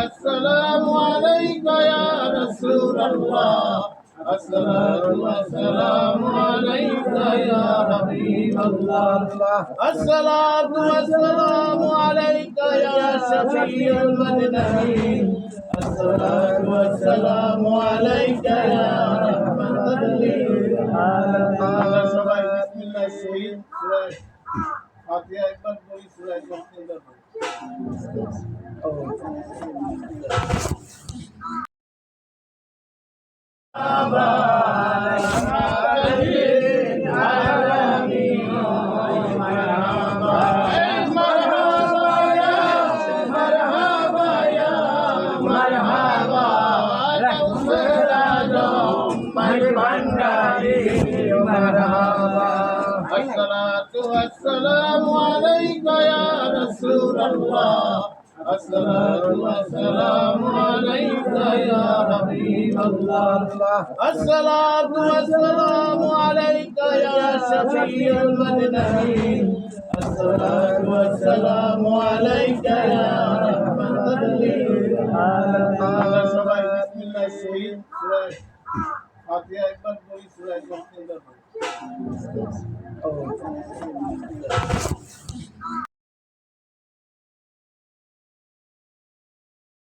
السلام عليك يا رسول الله الصلاة والسلام عليك يا حبيب الله الصلاة والسلام عليك يا شفيع المذنبين الصلاة والسلام عليك يا رحمة للعالمين সবাই বিসমিল্লাহ শহীদ সূরা ফাতিহা একবার পড়ি সূরা একবার السلام عليك يا رسول الله الصلاة والسلام عليك يا حبيب الله الصلاة والسلام عليك يا شفيع المذنبين الصلاة والسلام عليك يا رحمة للعالمين সবাই বিসমিল্লাহ শহীদ সূরা ফাতিহা একবার পড়ি সূরা একবার